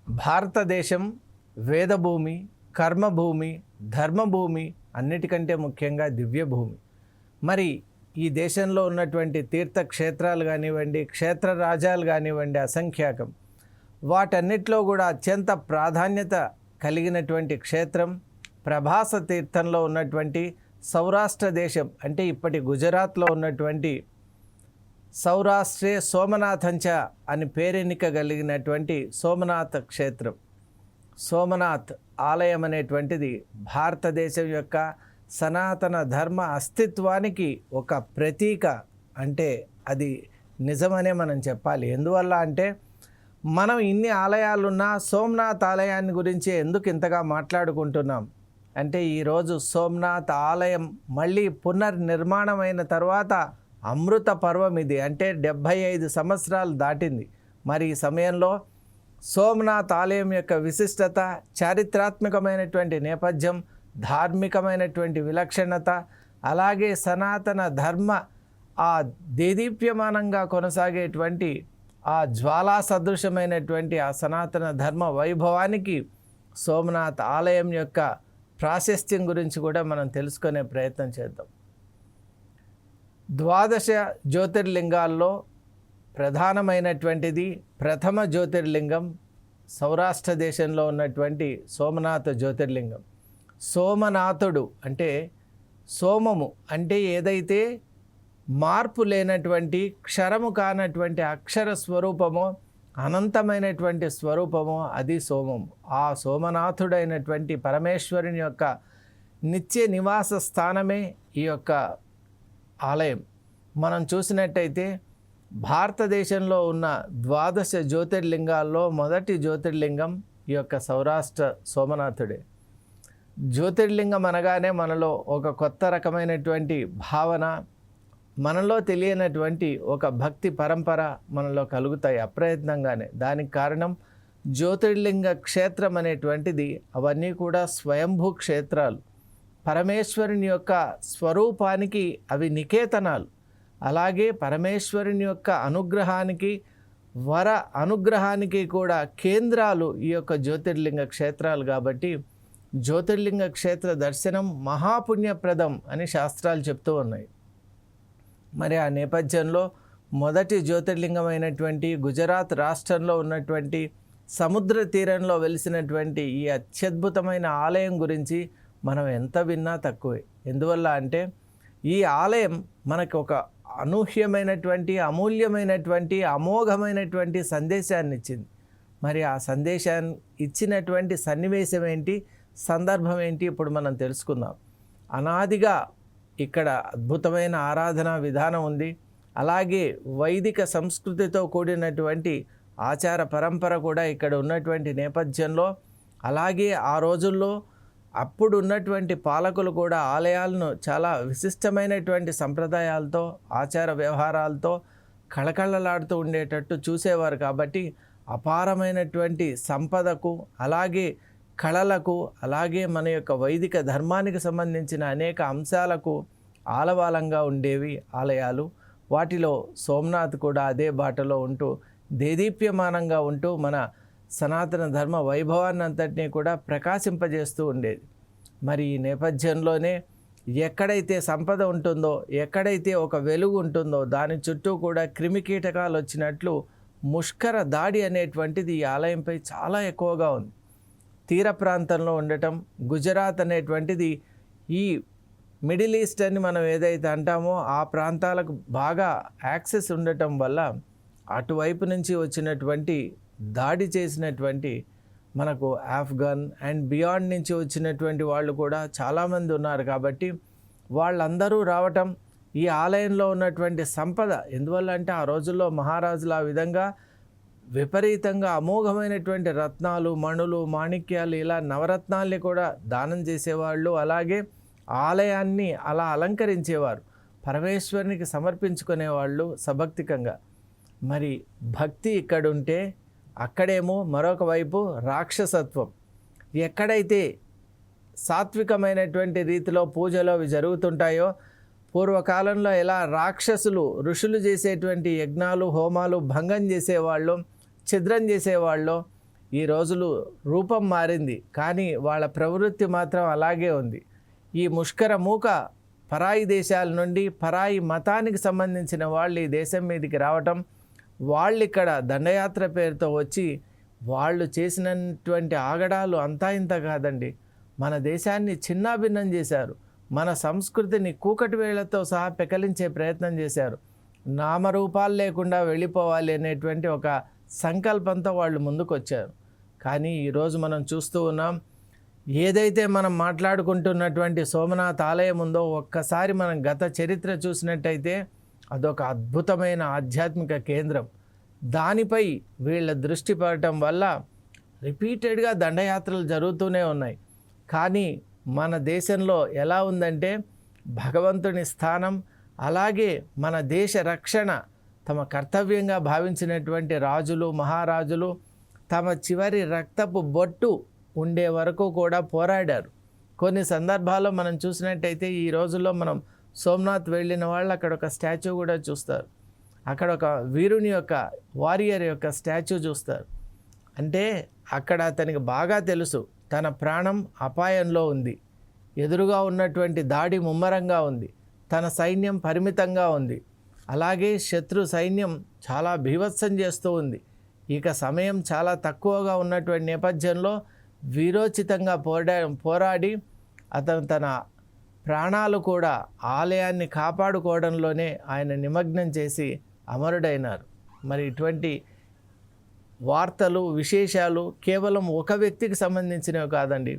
భారతదేశం వేదభూమి, కర్మభూమి, ధర్మభూమి, అన్నిటికంటే ముఖ్యంగా దివ్యభూమి. మరి ఈ దేశంలో ఉన్నటువంటి తీర్థక్షేత్రాలు కానివ్వండి, క్షేత్ర రాజాలు కానివ్వండి, అసంఖ్యాకం. వాటన్నిటిలో కూడా అత్యంత ప్రాధాన్యత కలిగినటువంటి క్షేత్రం ప్రభాస తీర్థంలో ఉన్నటువంటి సౌరాష్ట్ర దేశం, అంటే ఇప్పటి గుజరాత్లో ఉన్నటువంటి సౌరాష్ట్రే సోమనాథంచ అని పేరెన్నిక కలిగినటువంటి సోమనాథ క్షేత్రం. సోమనాథ్ ఆలయం అనేటువంటిది భారతదేశం యొక్క సనాతన ధర్మ అస్తిత్వానికి ఒక ప్రతీక. అంటే అది నిజమనే మనం చెప్పాలి. ఎందువల్ల అంటే మనం ఇన్ని ఆలయాలున్నా సోమనాథ్ ఆలయాన్ని గురించి ఎందుకు ఇంతగా మాట్లాడుకుంటున్నాం అంటే, ఈరోజు సోమనాథ్ ఆలయం మళ్ళీ పునర్నిర్మాణమైన తర్వాత అమృత పర్వం ఇది. అంటే 75 సంవత్సరాలు దాటింది. మరి ఈ సమయంలో సోమనాథ్ ఆలయం యొక్క విశిష్టత, చారిత్రాత్మకమైనటువంటి నేపథ్యం, ధార్మికమైనటువంటి విలక్షణత, అలాగే సనాతన ధర్మ ఆ దేదీప్యమానంగా కొనసాగేటువంటి ఆ జ్వాలా సదృశమైనటువంటి ఆ సనాతన ధర్మ వైభవానికి సోమనాథ్ ఆలయం యొక్క ప్రాశస్త్యం గురించి కూడా మనం తెలుసుకునే ప్రయత్నం చేద్దాం. 12 జ్యోతిర్లింగాల్లో ప్రధానమైనటువంటిది ప్రథమ జ్యోతిర్లింగం సౌరాష్ట్ర దేశంలో ఉన్నటువంటి సోమనాథ జ్యోతిర్లింగం. సోమనాథుడు అంటే సోమము అంటే ఏదైతే మార్పు లేనటువంటి, క్షరము కానటువంటి అక్షర స్వరూపమో, అనంతమైనటువంటి స్వరూపమో అది సోమము. ఆ సోమనాథుడైనటువంటి పరమేశ్వరుని యొక్క నిత్య నివాస స్థానమే ఈ యొక్క ఆలయం. మనం చూసినట్టయితే భారతదేశంలో ఉన్న 12 జ్యోతిర్లింగాల్లో మొదటి జ్యోతిర్లింగం ఈ యొక్క సౌరాష్ట్ర సోమనాథుడే. జ్యోతిర్లింగం అనగానే మనలో ఒక కొత్త రకమైనటువంటి భావన, మనలో తెలియనటువంటి ఒక భక్తి పరంపర మనలో కలుగుతాయి అప్రయత్నంగానే. దానికి కారణం జ్యోతిర్లింగ క్షేత్రం అనేటువంటిది అవన్నీ కూడా స్వయంభూ క్షేత్రాలు. పరమేశ్వరుని యొక్క స్వరూపానికి అవి నికేతనాలు. అలాగే పరమేశ్వరుని యొక్క అనుగ్రహానికి, వర అనుగ్రహానికి కూడా కేంద్రాలు ఈ యొక్క జ్యోతిర్లింగ క్షేత్రాలు. కాబట్టి జ్యోతిర్లింగ క్షేత్ర దర్శనం మహాపుణ్యప్రదం అని శాస్త్రాలు చెప్తూ ఉన్నాయి. మరి ఆ నేపథ్యంలో మొదటి జ్యోతిర్లింగమైనటువంటి గుజరాత్ రాష్ట్రంలో ఉన్నటువంటి సముద్ర తీరంలో వెలిసినటువంటి ఈ అత్యద్భుతమైన ఆలయం గురించి మనం ఎంత విన్నా తక్కువే. ఎందువల్ల అంటే ఈ ఆలయం మనకు ఒక అనూహ్యమైనటువంటి, అమూల్యమైనటువంటి, అమోఘమైనటువంటి సందేశాన్ని ఇచ్చింది. మరి ఆ సందేశాన్ని ఇచ్చినటువంటి సన్నివేశం ఏంటి, సందర్భం ఏంటి, ఇప్పుడు మనం తెలుసుకుందాం. అనాదిగా ఇక్కడ అద్భుతమైన ఆరాధన విధానం ఉంది. అలాగే వైదిక సంస్కృతితో కూడినటువంటి ఆచార పరంపర కూడా ఇక్కడ ఉన్నటువంటి నేపథ్యంలో, అలాగే ఆ రోజుల్లో అప్పుడు ఉన్నటువంటి పాలకులు కూడా ఆలయాలను చాలా విశిష్టమైనటువంటి సంప్రదాయాలతో, ఆచార వ్యవహారాలతో కళకళలాడుతూ ఉండేటట్టు చూసేవారు. కాబట్టి అపారమైనటువంటి సంపదకు, అలాగే కళలకు, అలాగే మన యొక్క వైదిక ధర్మానికి సంబంధించిన అనేక అంశాలకు ఆలవాలంగా ఉండేవి ఆలయాలు. వాటిలో సోమనాథ్ కూడా అదే బాటలో ఉంటూ, దేదీప్యమానంగా ఉంటూ మన సనాతన ధర్మ వైభవాన్ని అంతటినీ కూడా ప్రకాశింపజేస్తూ ఉండేది. మరి ఈ నేపథ్యంలోనే ఎక్కడైతే సంపద ఉంటుందో, ఎక్కడైతే ఒక వెలుగు ఉంటుందో దాని చుట్టూ కూడా క్రిమికీటకాలు వచ్చినట్లు ముష్కర దాడి అనేటువంటిది ఈ ఆలయంపై చాలా ఎక్కువగా ఉంది. తీర ప్రాంతంలో ఉండటం, గుజరాత్ అనేటువంటిది ఈ మిడిల్ ఈస్ట్ అని మనం ఏదైతే అంటామో ఆ ప్రాంతాలకు బాగా యాక్సెస్ ఉండటం వల్ల అటువైపు నుంచి వచ్చినటువంటి దాడి చేసినటువంటి మనకు ఆఫ్ఘన్ అండ్ బియాండ్ నుంచి వచ్చినటువంటి వాళ్ళు కూడా చాలామంది ఉన్నారు. కాబట్టి వాళ్ళందరూ రావటం, ఈ ఆలయంలో ఉన్నటువంటి సంపద, ఎందువల్ల అంటే ఆ రోజుల్లో మహారాజులు ఆ విధంగా విపరీతంగా అమోఘమైనటువంటి రత్నాలు, మణులు, మాణిక్యాలు, ఇలా నవరత్నాల్ని కూడా దానం చేసేవాళ్ళు. అలాగే ఆలయాన్ని అలా అలంకరించేవారు, పరమేశ్వరునికి సమర్పించుకునేవాళ్ళు సభక్తికంగా. మరి భక్తి ఇక్కడుంటే అక్కడేమో మరొక వైపు రాక్షసత్వం. ఎక్కడైతే సాత్వికమైనటువంటి రీతిలో పూజలు అవి జరుగుతుంటాయో, పూర్వకాలంలో ఎలా రాక్షసులు ఋషులు చేసేటువంటి యజ్ఞాలు, హోమాలు భంగం చేసేవాళ్ళు, ఛిద్రం చేసేవాళ్ళు, ఈ రోజులు రూపం మారింది, కానీ వాళ్ళ ప్రవృత్తి మాత్రం అలాగే ఉంది. ఈ ముష్కర మూక పరాయి దేశాల నుండి పరాయి మతానికి సంబంధించిన వాళ్ళు ఈ దేశం మీదకి రావటం, వాళ్ళు ఇక్కడ దండయాత్ర పేరుతో వచ్చి వాళ్ళు చేసినటువంటి ఆగడాలు అంతా ఇంత కాదండి. మన దేశాన్ని చిన్నాభిన్నం చేశారు. మన సంస్కృతిని కూకటి వేళ్లతో సహా పెకలించే ప్రయత్నం చేశారు. నామరూపాలు లేకుండా వెళ్ళిపోవాలి అనేటువంటి ఒక సంకల్పంతో వాళ్ళు ముందుకు వచ్చారు. కానీ ఈరోజు మనం చూస్తూ ఉన్నాం, ఏదైతే మనం మాట్లాడుకుంటున్నటువంటి సోమనాథ్ ఆలయం ఉందో ఒక్కసారి మనం గత చరిత్ర చూసినట్టయితే అదొక అద్భుతమైన ఆధ్యాత్మిక కేంద్రం. దానిపై వీళ్ళ దృష్టి పడటం వల్ల రిపీటెడ్గా దండయాత్రలు జరుగుతూనే ఉన్నాయి. కానీ మన దేశంలో ఎలా ఉందంటే భగవంతుని స్థానం, అలాగే మన దేశ రక్షణ తమ కర్తవ్యంగా భావించినటువంటి రాజులు మహారాజులు తమ చివరి రక్తపు బొట్టు ఉండే వరకు కూడా పోరాడారు. కొన్ని సందర్భాల్లో మనం చూసినట్టయితే ఈ రోజుల్లో మనం సోమనాథ్ వెళ్ళిన వాళ్ళు అక్కడ ఒక స్టాచ్యూ కూడా చూస్తారు. అక్కడ ఒక వీరుని యొక్క వారియర్ యొక్క స్టాచ్యూ చూస్తారు. అంటే అక్కడ అతనికి బాగా తెలుసు తన ప్రాణం అపాయంలో ఉంది, ఎదురుగా ఉన్నటువంటి దాడి ముమ్మరంగా ఉంది, తన సైన్యం పరిమితంగా ఉంది, అలాగే శత్రు సైన్యం చాలా బీభత్సం చేస్తూ ఉంది. ఇక సమయం చాలా తక్కువగా ఉన్నటువంటి నేపథ్యంలో వీరోచితంగా పోరాడి అతను తన ప్రాణాలు కూడా ఆలయాన్ని కాపాడుకోవడంలోనే ఆయన నిమగ్నం చేసి అమరుడైనారు. మరి ఇటువంటి వార్తలు విశేషాలు కేవలం ఒక వ్యక్తికి సంబంధించినవి కాదండి.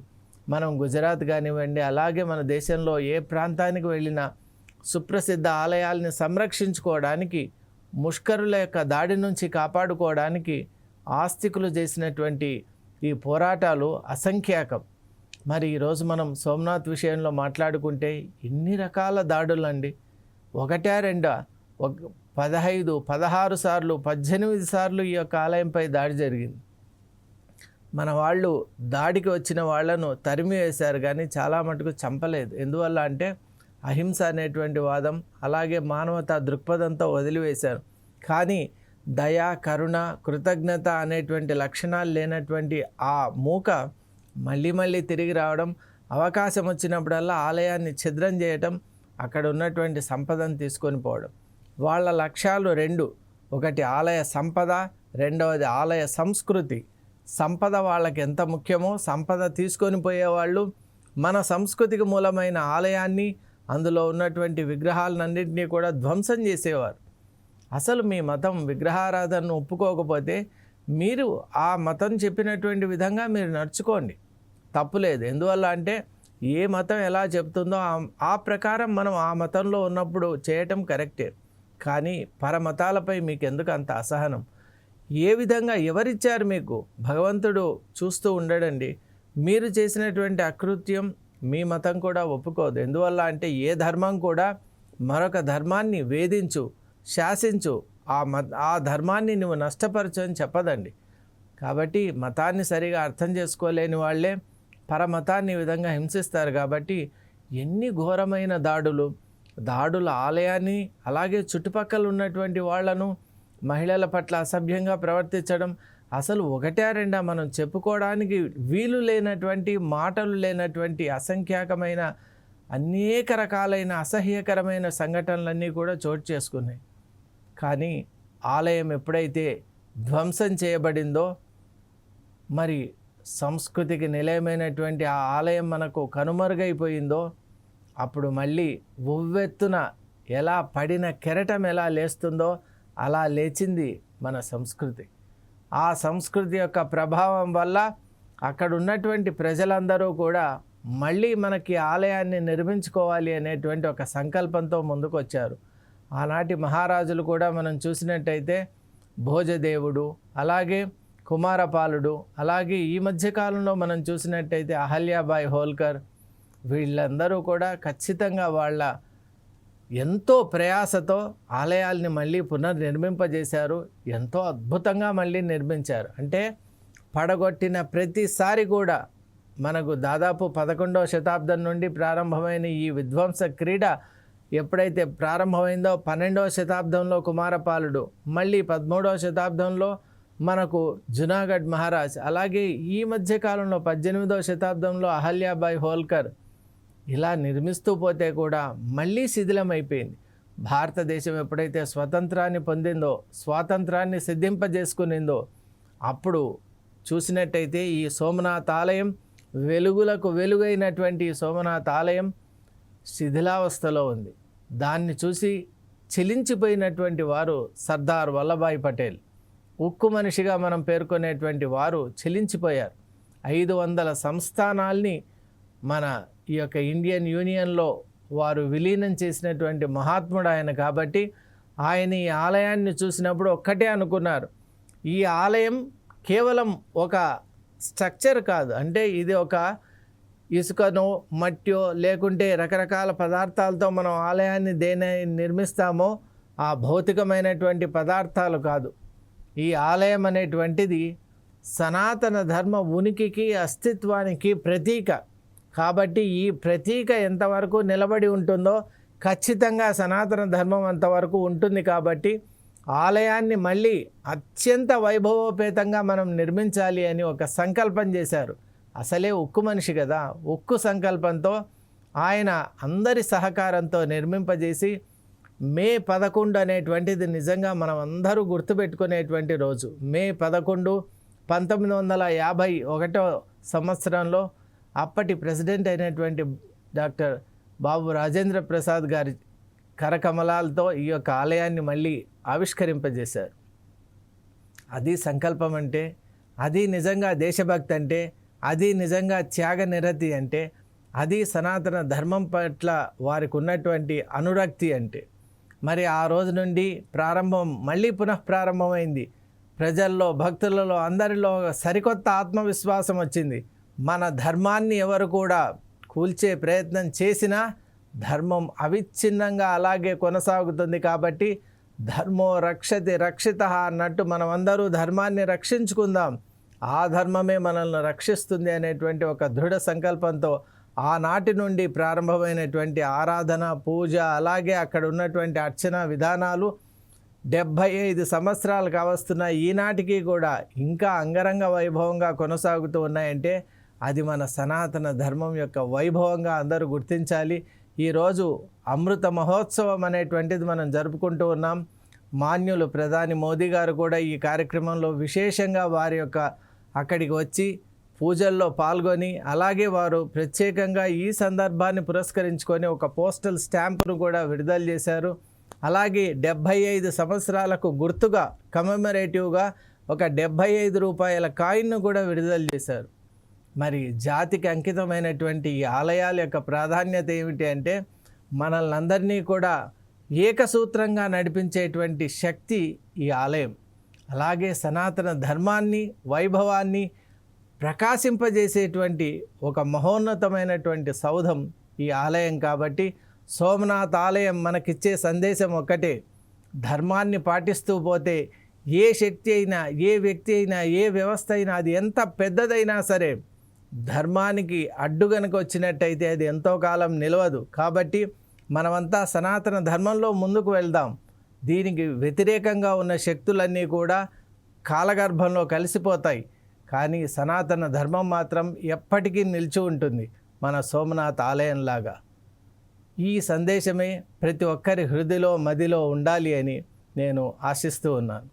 మనం గుజరాత్ కానివ్వండి, అలాగే మన దేశంలో ఏ ప్రాంతానికి వెళ్ళినా సుప్రసిద్ధ ఆలయాల్ని సంరక్షించుకోవడానికి, ముష్కరుల యొక్క దాడి నుంచి కాపాడుకోవడానికి ఆస్తికులు చేసినటువంటి ఈ పోరాటాలు అసంఖ్యాకం. మరి ఈరోజు మనం సోమనాథ్ విషయంలో మాట్లాడుకుంటే ఇన్ని రకాల దాడులండి. ఒకటా రెండా 15, 16 సార్లు 18 సార్లు ఈ యొక్క ఆలయంపై దాడి జరిగింది. మన వాళ్ళు దాడికి వచ్చిన వాళ్లను తరిమి వేశారు, కానీ చాలా మటుకు చంపలేదు. ఎందువల్ల అంటే అహింస అనేటువంటి వాదం, అలాగే మానవతా దృక్పథంతో వదిలివేశారు. కానీ దయ, కరుణ, కృతజ్ఞత అనేటువంటి లక్షణాలు లేనటువంటి ఆ మూక మళ్ళీ మళ్ళీ తిరిగి రావడం, అవకాశం వచ్చినప్పుడల్లా ఆలయాన్ని ఛిద్రం చేయటం, అక్కడ ఉన్నటువంటి సంపదను తీసుకొని పోవడం. వాళ్ళ లక్ష్యాలు రెండు, ఒకటి ఆలయ సంపద, రెండవది ఆలయ సంస్కృతి. సంపద వాళ్ళకి ఎంత ముఖ్యమో సంపద తీసుకొని పోయేవాళ్ళు మన సంస్కృతికి మూలమైన ఆలయాన్ని, అందులో ఉన్నటువంటి విగ్రహాలన్నింటినీ కూడా ధ్వంసం చేసేవారు. అసలు మీ మతం విగ్రహారాధనను ఒప్పుకోకపోతే మీరు ఆ మతం చెప్పినటువంటి విధంగా మీరు నడుచుకోండి, తప్పులేదు. ఎందువల్ల అంటే ఏ మతం ఎలా చెప్తుందో ఆ ప్రకారం మనం ఆ మతంలో ఉన్నప్పుడు చేయటం కరెక్టే. కానీ పరమతాలపై మీకు ఎందుకు అంత అసహనం? ఏ విధంగా ఎవరిచ్చారు మీకు? భగవంతుడు చూస్తూ ఉండడండి. మీరు చేసినటువంటి అకృత్యం మీ మతం కూడా ఒప్పుకోదు. ఎందువల్ల అంటే ఏ ధర్మం కూడా మరొక ధర్మాన్ని వేధించు, శాసించు, ఆ ధర్మాన్ని నువ్వు నష్టపరచు అని చెప్పదండి. కాబట్టి మతాన్ని సరిగా అర్థం చేసుకోలేని వాళ్ళే పరమతాన్ని ఈ విధంగా హింసిస్తారు. కాబట్టి ఎన్ని ఘోరమైన దాడుల ఆలయాన్ని, అలాగే చుట్టుపక్కల ఉన్నటువంటి వాళ్లను, మహిళల పట్ల అసభ్యంగా ప్రవర్తించడం, అసలు ఒకటా రెండా మనం చెప్పుకోవడానికి వీలు లేనటువంటి మాటలు లేనటువంటి అసంఖ్యాకమైన అనేక రకాలైన అసహ్యకరమైన సంఘటనలన్నీ కూడా చోటు చేసుకున్నాయి. కానీ ఆలయం ఎప్పుడైతే ధ్వంసం చేయబడిందో, మరి సంస్కృతికి నిలయమైనటువంటి ఆ ఆలయం మనకు కనుమరుగైపోయిందో, అప్పుడు మళ్ళీ ఉవ్వెత్తున ఎలా పడిన కెరటం ఎలా లేస్తుందో అలా లేచింది మన సంస్కృతి. ఆ సంస్కృతి యొక్క ప్రభావం వల్ల అక్కడ ఉన్నటువంటి ప్రజలందరూ కూడా మళ్ళీ మనకి ఆలయాన్ని నిర్మించుకోవాలి అనేటువంటి ఒక సంకల్పంతో ముందుకు వచ్చారు. ఆనాటి మహారాజులు కూడా మనం చూసినట్టయితే భోజదేవుడు, అలాగే కుమారపాలుడు, అలాగే ఈ మధ్యకాలంలో మనం చూసినట్టయితే అహల్యాబాయి హోల్కర్, వీళ్ళందరూ కూడా ఖచ్చితంగా వాళ్ళ ఎంతో ప్రయాసతో ఆలయాల్ని మళ్ళీ పునర్నిర్మింపజేశారు. ఎంతో అద్భుతంగా మళ్ళీ నిర్మించారు. అంటే పడగొట్టిన ప్రతిసారి కూడా మనకు దాదాపు 11వ శతాబ్దం నుండి ప్రారంభమైన ఈ విధ్వంస క్రీడ ఎప్పుడైతే ప్రారంభమైందో 12వ శతాబ్దంలో కుమారపాలుడు, మళ్ళీ 13వ శతాబ్దంలో మనకు జునాగఢ్ మహారాజ్, అలాగే ఈ మధ్యకాలంలో 18వ శతాబ్దంలో అహల్యాబాయి హోల్కర్ ఇలా నిర్మిస్తూ పోతే కూడా మళ్ళీ శిథిలమైపోయింది. భారతదేశం ఎప్పుడైతే స్వతంత్రాన్ని పొందిందో, స్వాతంత్రాన్ని సిద్ధింపజేసుకునిందో, అప్పుడు చూసినట్టయితే ఈ సోమనాథ్ ఆలయం, వెలుగులకు వెలుగైనటువంటి సోమనాథ్ ఆలయం శిథిలావస్థలో ఉంది. దాన్ని చూసి చెలించిపోయినటువంటి వారు సర్దార్ వల్లభాయ్ పటేల్, ఉక్కు మనిషిగా మనం పేర్కొనేటువంటి వారు చెలించిపోయారు. 500 సంస్థానాల్ని మన ఈ యొక్క ఇండియన్ యూనియన్లో వారు విలీనం చేసినటువంటి మహాత్ముడు ఆయన. కాబట్టి ఆయన ఈ ఆలయాన్ని చూసినప్పుడు ఒక్కటే అనుకున్నారు, ఈ ఆలయం కేవలం ఒక స్ట్రక్చర్ కాదు, అంటే ఇది ఒక ఇసుకనో మట్టియో లేకుంటే రకరకాల పదార్థాలతో మనం ఆలయాన్ని దేని నిర్మిస్తామో ఆ భౌతికమైనటువంటి పదార్థాలు కాదు. ఈ ఆలయం అనేటువంటిది సనాతన ధర్మ ఉనికికి అస్తిత్వానికి ప్రతీక. కాబట్టి ఈ ప్రతీక ఎంతవరకు నిలబడి ఉంటుందో ఖచ్చితంగా సనాతన ధర్మం అంతవరకు ఉంటుంది. కాబట్టి ఆలయాన్ని మళ్ళీ అత్యంత వైభవోపేతంగా మనం నిర్మించాలి అని ఒక సంకల్పం చేశారు. అసలే ఉక్కు మనిషి కదా, ఉక్కు సంకల్పంతో ఆయన అందరి సహకారంతో నిర్మింపజేసి మే 11 అనేటువంటిది నిజంగా మనం అందరూ గుర్తుపెట్టుకునేటువంటి రోజు. మే 11, 1951 సంవత్సరంలో అప్పటి ప్రెసిడెంట్ అయినటువంటి డాక్టర్ బాబు రాజేంద్ర ప్రసాద్ గారి కరకమలాలతో ఈ యొక్క ఆలయాన్ని మళ్ళీ ఆవిష్కరింపజేశారు. అది సంకల్పం అంటే, అది నిజంగా దేశభక్తి అంటే, అది నిజంగా త్యాగ నిరతి అంటే, అది సనాతన ధర్మం పట్ల వారికి ఉన్నటువంటి అనురక్తి అంటే. మరి ఆ రోజు నుండి ప్రారంభం మళ్ళీ పునఃప్రారంభమైంది. ప్రజల్లో, భక్తులలో, అందరిలో సరికొత్త ఆత్మవిశ్వాసం వచ్చింది. మన ధర్మాన్ని ఎవరు కూడా కూల్చే ప్రయత్నం చేసినా ధర్మం అవిచ్ఛిన్నంగా అలాగే కొనసాగుతుంది. కాబట్టి ధర్మో రక్షతి రక్షిత అన్నట్టు మనమందరూ ధర్మాన్ని రక్షించుకుందాం, ఆ ధర్మమే మనల్ని రక్షిస్తుంది అనేటువంటి ఒక దృఢ సంకల్పంతో ఆనాటి నుండి ప్రారంభమైనటువంటి ఆరాధన, పూజ, అలాగే అక్కడ ఉన్నటువంటి అర్చన విధానాలు 75 సంవత్సరాలు కావస్తున్న ఈనాటికి కూడా ఇంకా అంగరంగ వైభవంగా కొనసాగుతూ ఉన్నాయంటే అది మన సనాతన ధర్మం యొక్క వైభవంగా అందరూ గుర్తించాలి. ఈరోజు అమృత మహోత్సవం అనేటువంటిది మనం జరుపుకుంటూ ఉన్నాం. మాన్యులు ప్రధాని మోదీ గారు కూడా ఈ కార్యక్రమంలో విశేషంగా వారి యొక్క అక్కడికి వచ్చి పూజల్లో పాల్గొని, అలాగే వారు ప్రత్యేకంగా ఈ సందర్భాన్ని పురస్కరించుకొని ఒక పోస్టల్ స్టాంపును కూడా విడుదల చేశారు. అలాగే 75 సంవత్సరాలకు గుర్తుగా కమెమరేటివ్గా ఒక 75 రూపాయల కాయిన్ను కూడా విడుదల చేశారు. మరి జాతికి అంకితమైనటువంటి ఈ ఆలయాల యొక్క ప్రాధాన్యత ఏమిటి అంటే మనల్ని అందరినీ కూడా ఏకసూత్రంగా నడిపించేటువంటి శక్తి ఈ ఆలయం. అలాగే సనాతన ధర్మాన్ని, వైభవాన్ని ప్రకాశింపజేసేటువంటి ఒక మహోన్నతమైనటువంటి సౌధం ఈ ఆలయం. కాబట్టి సోమనాథ్ ఆలయం మనకిచ్చే సందేశం ఒక్కటే, ధర్మాన్ని పాటిస్తూ పోతే ఏ శక్తి అయినా, ఏ వ్యక్తి అయినా, ఏ వ్యవస్థ అయినా, అది ఎంత పెద్దదైనా సరే ధర్మానికి అడ్డు గనుక వచ్చినట్టయితే అది ఎంతో కాలం నిలవదు. కాబట్టి మనమంతా సనాతన ధర్మంలో ముందుకు వెళ్దాం. దీనికి వ్యతిరేకంగా ఉన్న శక్తులన్నీ కూడా కాలగర్భంలో కలిసిపోతాయి. కానీ సనాతన ధర్మం మాత్రం ఎప్పటికీ నిలిచి ఉంటుంది, మన సోమనాథ్ ఆలయంలాగా. ఈ సందేశమే ప్రతి ఒక్కరి హృదయలో, మదిలో ఉండాలి అని నేను ఆశిస్తూ ఉన్నాను.